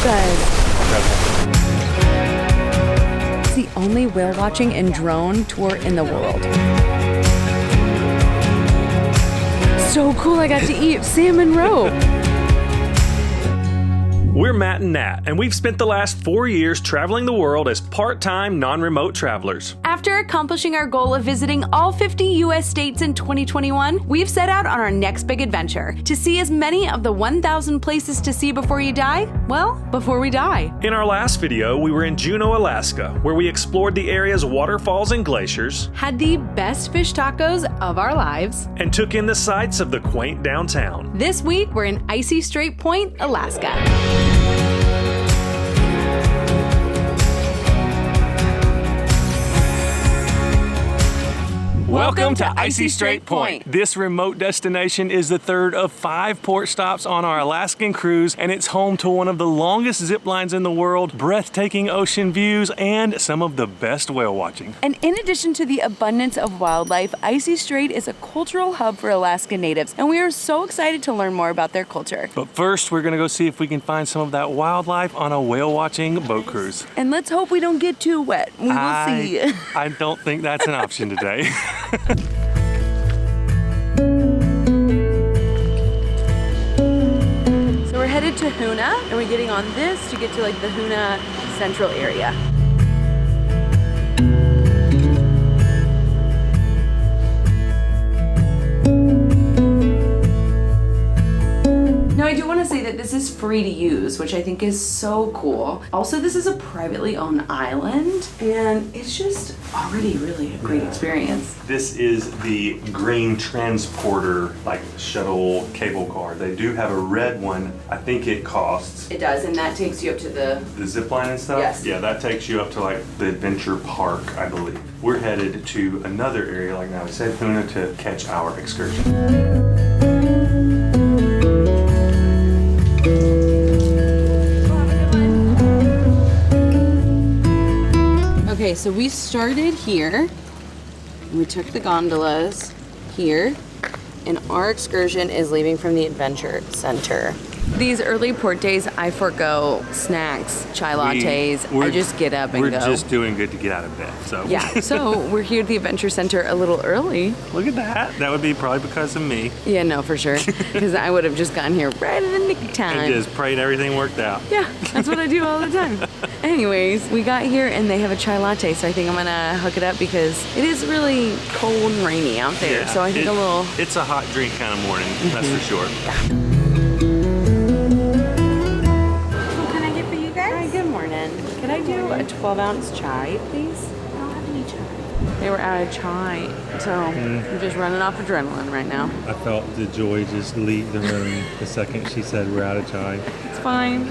guys. It's the only whale watching and drone tour in the world. So cool, I got to eat Salmon Roe. We're Matt and Nat, and we've spent the last 4 years traveling the world as part-time, non-remote travelers. After accomplishing our goal of visiting all 50 U.S. states in 2021, we've set out on our next big adventure to see as many of the 1,000 places to see before you die, well, before we die. In our last video, we were in Juneau, Alaska, where we explored the area's waterfalls and glaciers, Had the best fish tacos of our lives, and took in the sights of the quaint downtown. This week, we're in Icy Strait Point, Alaska. Welcome to Icy Strait Point. This remote destination is the third of 5 port stops on our Alaskan cruise, and it's home to one of the longest zip lines in the world, breathtaking ocean views, and some of the best whale watching. And in addition to the abundance of wildlife, Icy Strait is a cultural hub for Alaskan natives, and we are so excited to learn more about their culture. But first, we're gonna go see if we can find some of that wildlife on a whale watching boat cruise. And let's hope we don't get too wet. We will see. I don't think that's an option today. So we're headed to Hoonah, and we're getting on this to get to like the Hoonah central area. Now I do want to say that this is free to use, which I think is so cool. Also, this is a privately owned island, and it's just already really a great experience. This is the green transporter, like shuttle cable car. They do have a red one. I think it costs. It does, and that takes you up to the zip line and stuff? Yes. Yeah, that takes you up to like the adventure park, I believe. We're headed to another area, like now we said, Hoonah, to catch our excursion. Okay, so we started here, and we took the gondolas here, and our excursion is leaving from the Adventure Center. These early port days, I forgo snacks, chai lattes. I just get up and go. We're just doing good to get out of bed, so. Yeah, so we're here at the Adventure Center a little early. Look at that. That would be probably because of me. Yeah, no, for sure. Because I would have just gotten here right in the nick of time. And just prayed everything worked out. Yeah, that's what I do all the time. Anyways, we got here and they have a chai latte, so I think I'm gonna hook it up because it is really cold and rainy out there. Yeah, so I think it's a hot drink kind of morning, that's for sure. Yeah. What can I get for you guys? Hi, good morning. Can I do a 12-ounce chai, please? I don't have any chai. They were out of chai, so I'm just running off adrenaline right now. I felt the joy just leave the room the second she said we're out of chai. It's fine.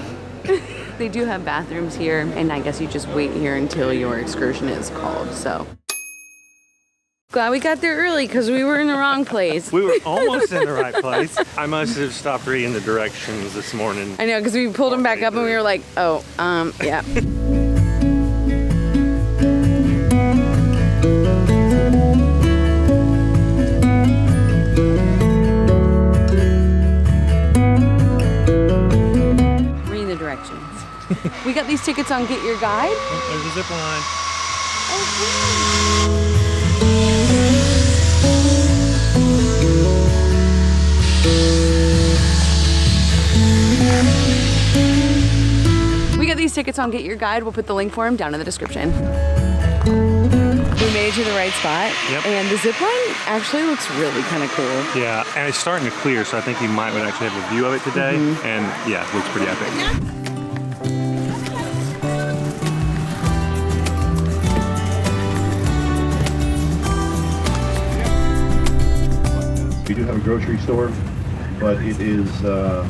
They do have bathrooms here, and I guess you just wait here until your excursion is called, so. Glad we got there early because we were in the wrong place. We were almost in the right place. I must have stopped reading the directions this morning. I know, because we pulled them back up and we were like, oh, yeah. Reading the directions. We got these tickets on Get Your Guide. Oh, there's a zip line. We got these tickets on Get Your Guide. We'll put the link for them down in the description. We made it to the right spot. Yep. And the zip line actually looks really kind of cool. Yeah, and it's starting to clear, so I think you might actually have a view of it today. And yeah, it looks pretty epic. We do have a grocery store, but it is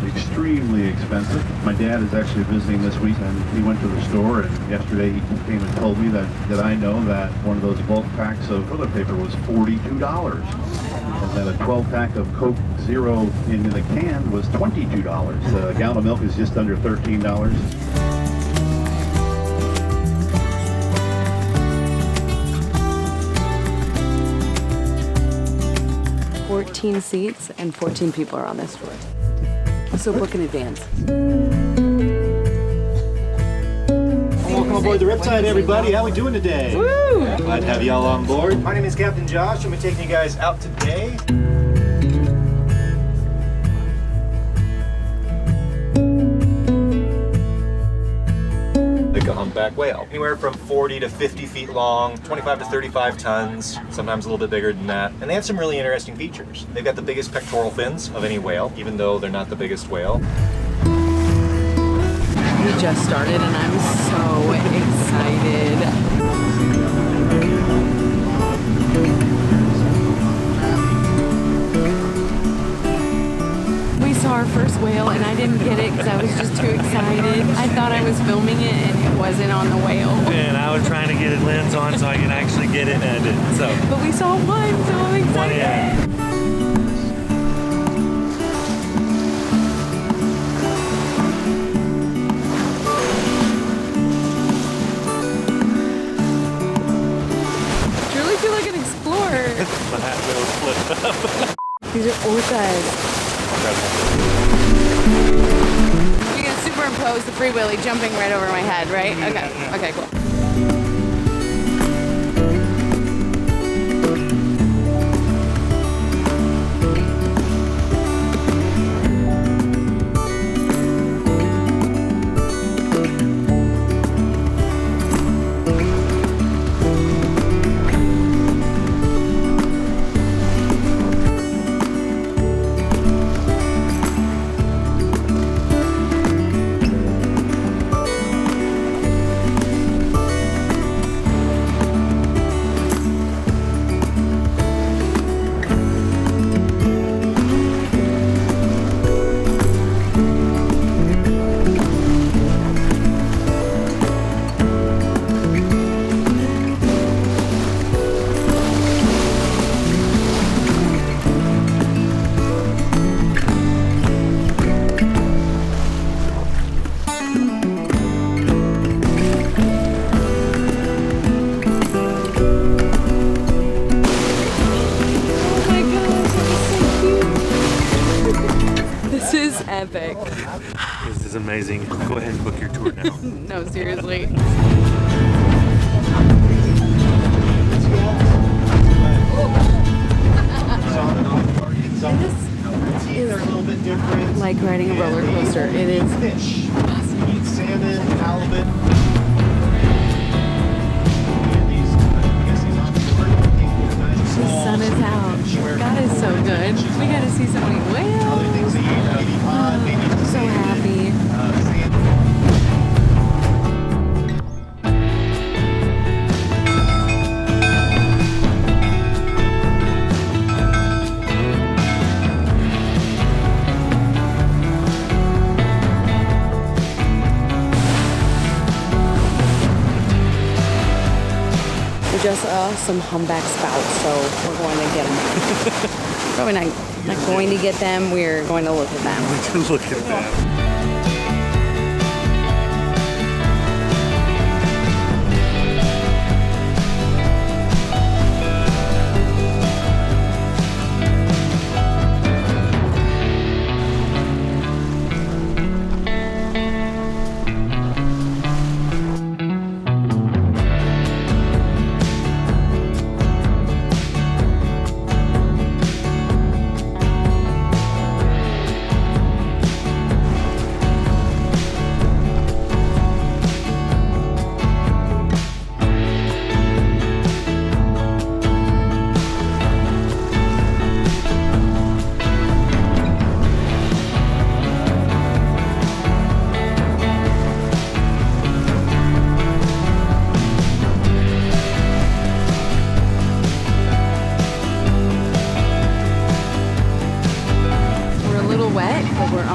extremely expensive. My dad is actually visiting this week, and he went to the store, and yesterday he came and told me that I know that one of those bulk packs of toilet paper was $42, and that a 12-pack of Coke Zero in the can was $22. A gallon of milk is just under $13. 14 seats and 14 people are on this tour. So book in advance. Welcome aboard the Riptide, everybody. How we doing today? Woo! Glad to have you all on board. My name is Captain Josh, and we're taking you guys out today. Like a humpback whale. Anywhere from 40 to 50 feet long, 25 to 35 tons, sometimes a little bit bigger than that. And they have some really interesting features. They've got the biggest pectoral fins of any whale, even though they're not the biggest whale. We just started and I'm so excited. We saw our first whale and I didn't get it because I was just too excited. I thought I was filming it and it wasn't on the whale. And I was trying to get a lens on so I could actually get it, and I didn't. So. But we saw one, so I'm excited. Yeah. My hat wheels flipped up. These are orcas. You're gonna superimpose the Free Willy jumping right over my head, right? Okay. Okay, cool. Epic. This is amazing. Go ahead and book your tour now. No, seriously. This is like riding a roller coaster. It is awesome. Eat salmon, halibut. The sun is out. God is so good. We got to see so many whales. I'm so happy. We just saw some humpback spouts, so we're going to get them. Probably not going to get them, we're going to look at them. Look at that.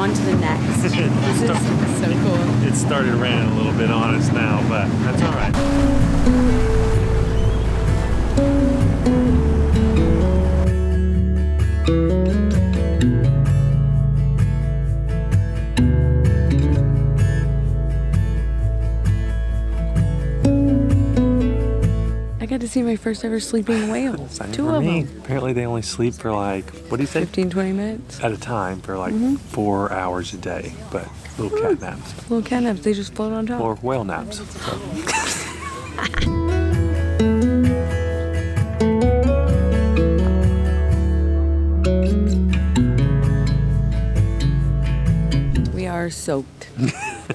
on to the next. This is so cool. It started raining a little bit on us now, but that's all right. got to see my first ever sleeping whale. Same Two for of me. them. Apparently they only sleep for like, what do you say? 15, 20 minutes. At a time for like 4 hours a day, but little cat naps. Little cat naps, they just float on top. Or whale naps. So. We are soaked.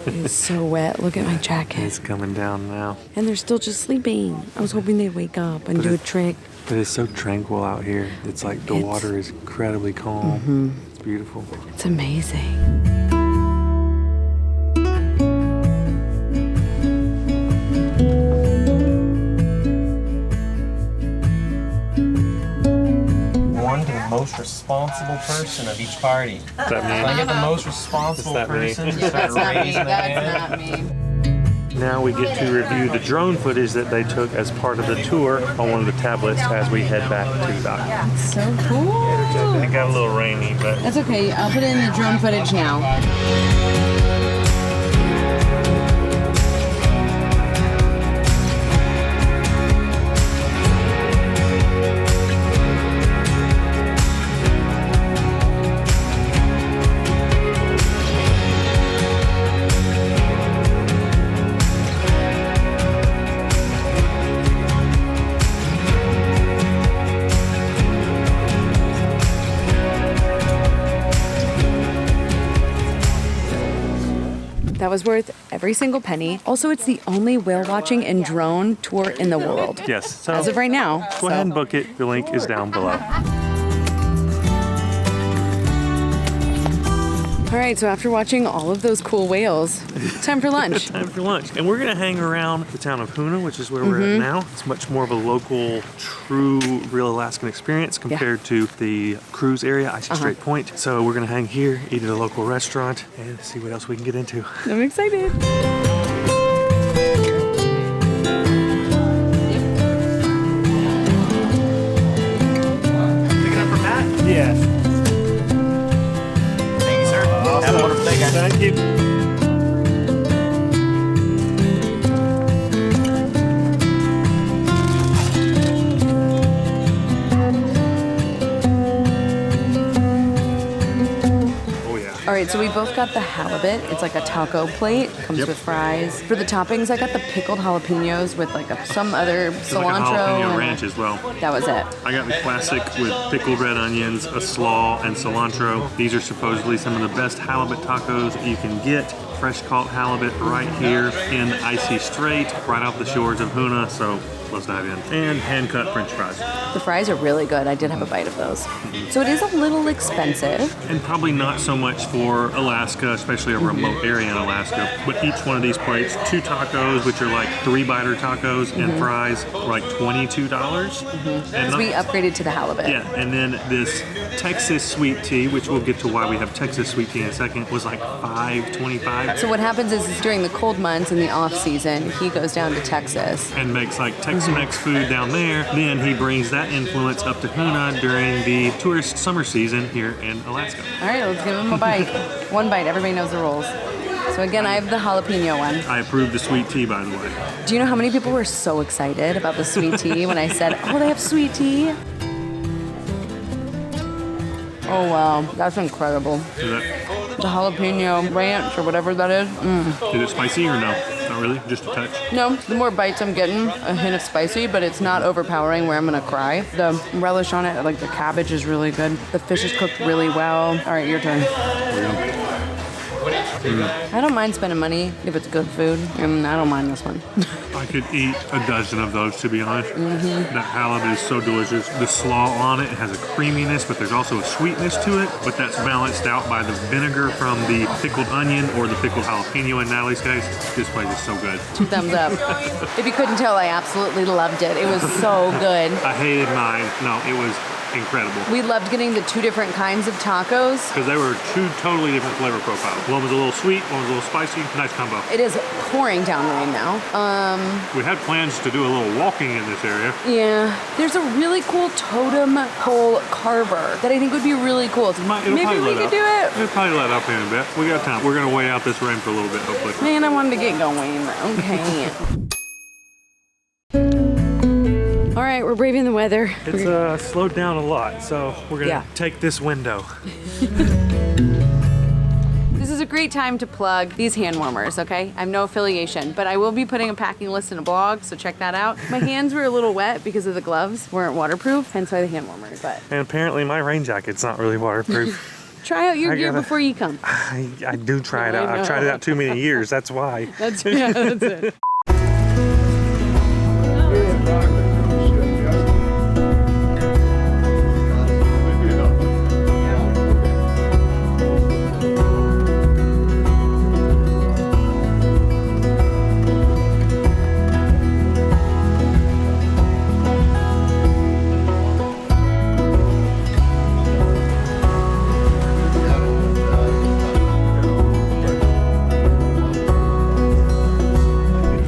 It's so wet. Look at my jacket. It's coming down now. And they're still just sleeping. I was hoping they'd wake up and do a trick. But it's so tranquil out here. It's like the water is incredibly calm. It's beautiful. It's amazing. One to the most responsible person of each party. Does that mean? I get the most responsible Does that mean? person to start raising a hand. not me. Now we get to review the drone footage that they took as part of the tour on one of the tablets as we head back to the dock. So cool. It got a little rainy, but That's okay. I'll put in the drone footage now. That was worth every single penny. Also, it's the only whale watching and drone tour in the world. yes. So As of right now. go ahead and book it. The link is down below. All right, so after watching all of those cool whales, time for lunch. Time for lunch. And we're gonna hang around the town of Hoonah, which is where we're at now. It's much more of a local, true, real Alaskan experience compared to the cruise area, Icy Strait Point. So we're gonna hang here, eat at a local restaurant, and see what else we can get into. I'm excited. Pick it up for Matt. Yeah. Thank you, sir. Have a wonderful day, guys. Thank you. All right, so we both got the halibut. It's like a taco plate. Comes with fries. For the toppings, I got the pickled jalapenos with like some other cilantro. Like a jalapeno and ranch as well. That was it. I got the classic with pickled red onions, a slaw, and cilantro. These are supposedly some of the best halibut tacos that you can get. Fresh caught halibut right here in Icy Strait, right off the shores of Hoonah. So let's dive in. And hand-cut French fries. The fries are really good. I did have a bite of those. So it is a little expensive. And probably not so much for Alaska, especially a remote area in Alaska. But each one of these plates, 2 tacos, which are like 3-biter tacos, and fries, are like $22. And So we upgraded to the halibut. yeah, and then this Texas sweet tea, which we'll get to why we have Texas sweet tea in a second, was like $5.25. So what happens is during the cold months in the off season, he goes down to Texas. And makes like Tex-Mex food down there. Then he brings that influence up to Hoonah during the tourist summer season here in Alaska. All right, let's give him a bite. One bite, everybody knows the rules. So again, I have the jalapeno one. I approve the sweet tea, by the way. Do you know how many people were so excited about the sweet tea when I said, oh, they have sweet tea? Oh, wow, that's incredible. Is The jalapeno ranch or whatever that is. it spicy or no? Not really, just a touch. No, the more bites I'm getting, a hint of spicy, but it's not overpowering where I'm gonna cry. The relish on it, like the cabbage is really good. The fish is cooked really well. All right, your turn. I don't mind spending money if it's good food, and I don't mind this one. I could eat a dozen of those, to be honest. That halibut is so delicious. The slaw on it has a creaminess, but there's also a sweetness to it, but that's balanced out by the vinegar from the pickled onion or the pickled jalapeno in Natalie's case. This place is so good. 2 thumbs up. If you couldn't tell, I absolutely loved it. It was so good. I hated mine. No, it was incredible. We loved getting the 2 different kinds of tacos. Because they were 2 totally different flavor profiles. One was a little sweet, one was a little spicy. Nice combo. It is pouring down rain now. We had plans to do a little walking in this area. Yeah. There's a really cool totem pole carver that I think would be really cool. It'll Maybe probably we let could up. do it. It'll probably let up in a bit. We got time. We're going to wait out this rain for a little bit, hopefully. Man, I wanted to get going. Okay. right, we're braving the weather. It's slowed down a lot, so we're gonna Yeah. take this window. This is a great time to plug these hand warmers, okay? I have no affiliation, but I will be putting a packing list in a blog, so check that out. My hands were a little wet because of the gloves weren't waterproof, hence why the hand warmers, but And apparently my rain jacket's not really waterproof. try out your I gear gotta- before you come. I do try it out. I I've tried it know. out too many years, that's why. That's it.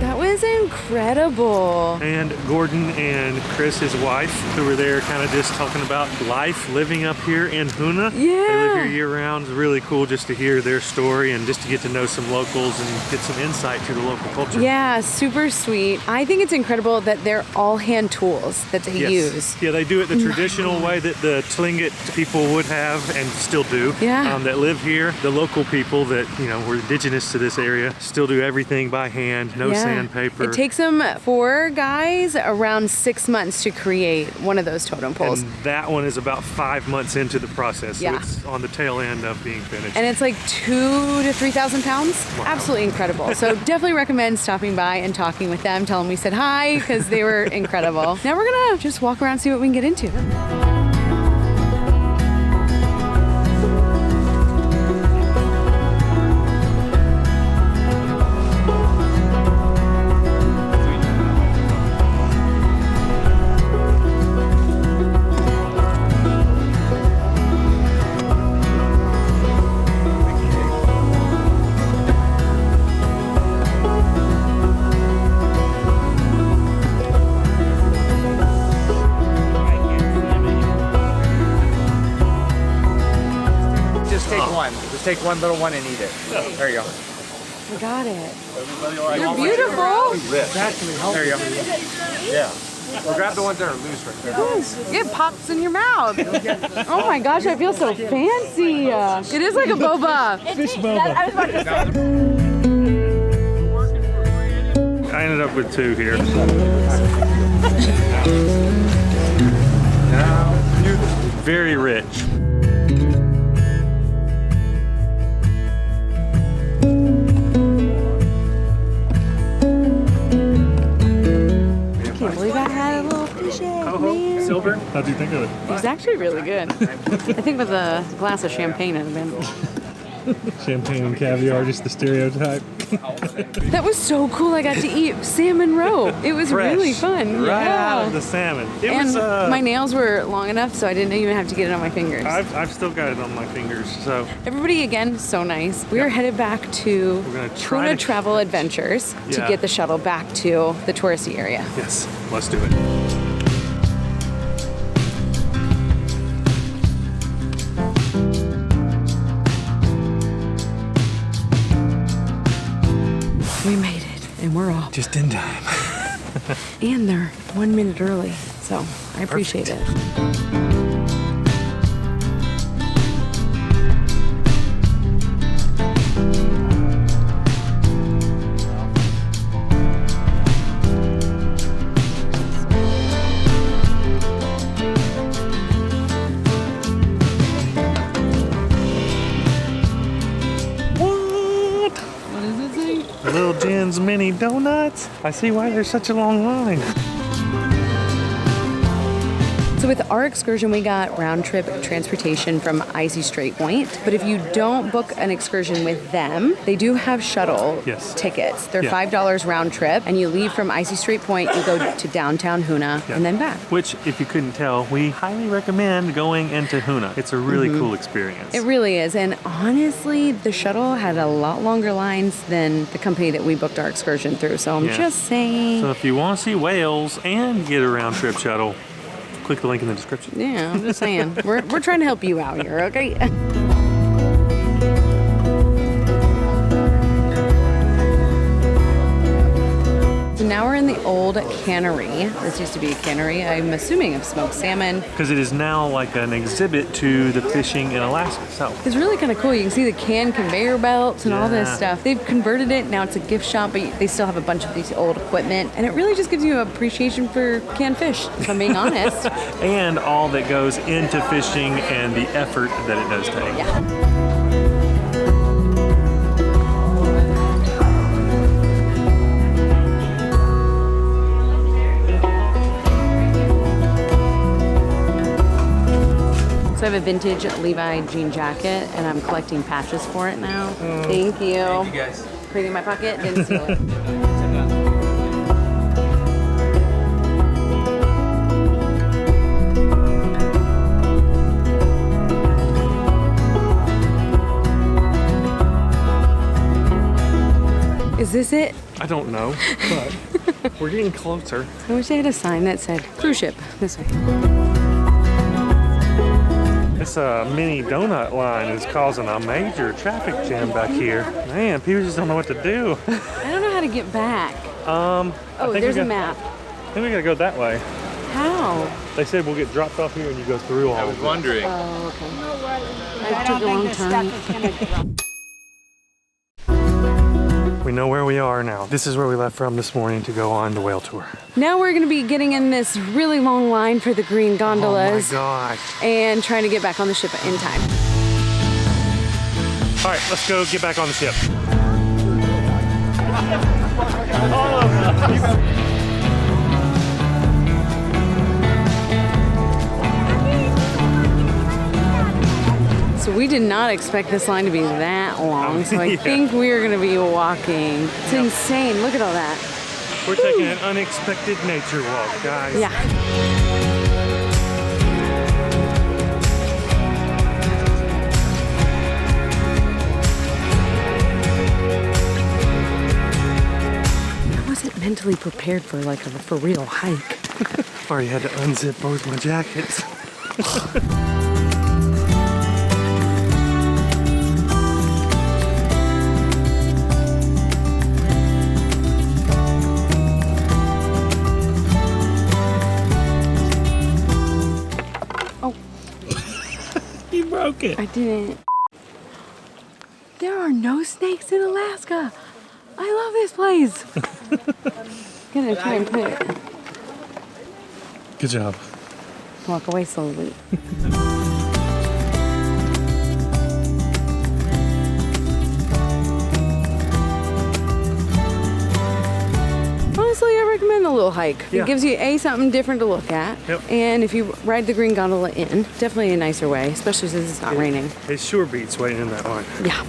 That was incredible. And Gordon and Chris, his wife, who were there kind of just talking about life living up here in Hoonah. They live here year round. It's really cool just to hear their story and just to get to know some locals and get some insight to the local culture. Yeah, super sweet. I think it's incredible that they're all hand tools that they use. Yeah, they do it the traditional way that the Tlingit people would have and still do. Yeah. That live here. The local people that, you know, were indigenous to this area still do everything by hand, no sandpaper. It takes them 4 guys around 6 months to create one of those totem poles. And that one is about 5 months into the process. Yeah. So it's on the tail end of being finished. And it's like 2,000 to 3,000 pounds. Wow. Absolutely incredible. So definitely recommend stopping by and talking with them. Tell them we said hi because they were incredible. Now we're gonna just walk around and see what we can get into. Just take one little one and eat it. There you go. We got it. They're beautiful. There you go. Yeah. Well, grab the ones that are loose right there. It pops in your mouth. Oh my gosh, I feel so fancy. It is like a boba. Fish boba. I ended up with 2 here. Very rich. I can't believe I had a little fish egg, man. Silver? How'd you think of it? It was actually really good. I think with a glass of champagne it'd have been. Champagne and caviar, just the stereotype. That was so cool. I got to eat Salmon Roe. It was really fun. Right Yeah. out of the salmon. It And was, my nails were long enough, so I didn't even have to get it on my fingers. I've still got it on my fingers, so Everybody, again, so nice. We are headed back to We're gonna try Hoonah to- Travel Adventures to Yeah. get the shuttle back to the touristy area. yes, let's do it. We made it, and we're off. Just in time. And they're 1 minute early, so I appreciate it. What? What does it say? Little Jen's mini donuts. I see why there's such a long line. So with our excursion, we got round trip transportation from Icy Strait Point. But if you don't book an excursion with them, they do have shuttle Yes. tickets. They're Yeah. $5 round trip, and you leave from Icy Strait Point, you go to downtown Hoonah, Yeah. and then back. Which, if you couldn't tell, we highly recommend going into Hoonah. It's a really cool experience. It really is. And honestly, the shuttle had a lot longer lines than the company that we booked our excursion through. So I'm Yeah. just saying. So if you want to see whales and get a round trip shuttle, click the link in the description. Yeah, I'm just saying. We're trying to help you out here, okay? So now now we're in the old cannery. This used to be a cannery, I'm assuming of smoked salmon. Because it is now like an exhibit to the fishing in Alaska itself. It's really kind of cool. You can see the can conveyor belts and all this Yeah. stuff. They've converted it. Now it's a gift shop, but they still have a bunch of these old equipment. And it really just gives you an appreciation for canned fish, if I'm being honest. And all that goes into fishing and the effort that it does take. Yeah. So I have a vintage Levi jean jacket, and I'm collecting patches for it now. Thank you. Thank you guys. Put it in my pocket, didn't steal it. Is this it? I don't know, but we're getting closer. I wish I had a sign that said cruise ship this way. This mini donut line is causing a major traffic jam back here. Man, people just don't know what to do. I don't know how to get back. I Oh, think there's we a got- map. I think we gotta go that way. How? They said we'll get dropped off here and you go through all I of was it. wondering. Oh, okay. I took the wrong turn. We know where we are now. This is where we left from this morning to go on the whale tour. Now we're gonna be getting in this really long line for the green gondolas Oh my gosh. and trying to get back on the ship in time. All right, let's go get back on the ship. All of us. So we did not expect this line to be that long, so I Yeah. think we are gonna be walking. It's insane, look at all that. We're taking an unexpected nature walk, guys. Yeah. I wasn't mentally prepared for like a for real hike. Already had to unzip both my jackets. You broke it. I didn't. There are no snakes in Alaska. I love this place. Gonna try and put it. Good job. Walk away slowly. Honestly, I recommend the little hike. Yeah. It gives you something different to look at. Yep. And if you ride the green gondola in, definitely a nicer way, especially since it's not raining. It sure beats waiting in that line. Yeah.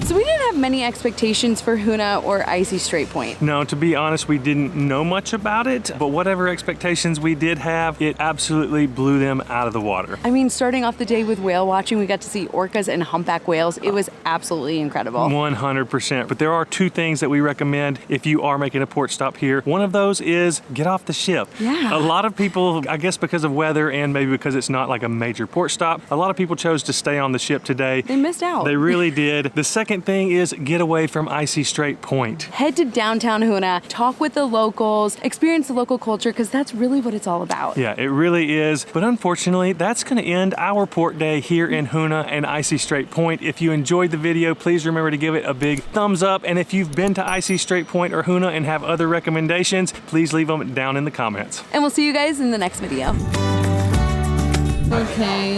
So we didn't have many expectations for Hoonah or Icy Strait Point. No, to be honest, we didn't know much about it, but whatever expectations we did have, it absolutely blew them out of the water. I mean, starting off the day with whale watching, we got to see orcas and humpback whales. It was absolutely incredible. 100%. But there are two things that we recommend if you are making a port stop here. One of those is get off the ship. Yeah. A lot of people, I guess because of weather and maybe because it's not like a major port stop, a lot of people chose to stay on the ship today. They missed out. They really did. The second thing is get away from Icy Strait Point. Head to downtown Hoonah, talk with the locals, experience the local culture, because that's really what it's all about. Yeah, it really is. But unfortunately, that's going to end our port day here in Hoonah and Icy Strait Point. If you enjoyed the video, please remember to give it a big thumbs up. And if you've been to Icy Strait Point or Hoonah and have other recommendations, please leave them down in the comments. And we'll see you guys in the next video. Okay,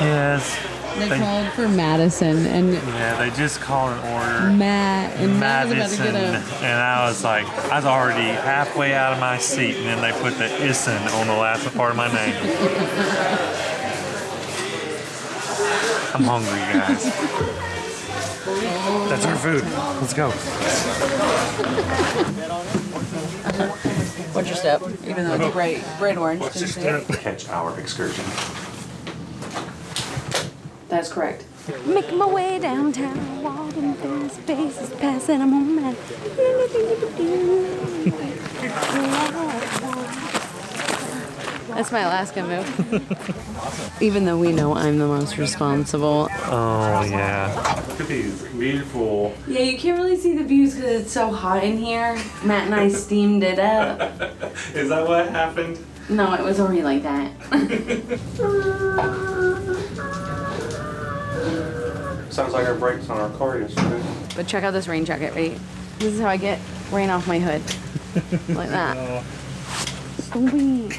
Yes. they called for Madison, and Yeah, they just called an order. Matt was about to Madison, get a... and I was like, I was already halfway out of my seat, and then they put the "ison" on the last part of my name. I'm hungry, guys. That's our food. Let's go. Watch your step, even though it's bright orange. Can you see it? Catch our excursion. That's correct. Making my way downtown, walking through spaces, passing I'm on my... That's my Alaskan move. Even though we know I'm the most responsible. Oh, yeah. Look at these beautiful. Yeah, you can't really see the views because it's so hot in here. Matt and I steamed it up. Is that what happened? No, it was already like that. Sounds like our brakes on our car yesterday. But check out this rain jacket, right? This is how I get rain off my hood. Like that. Sweet.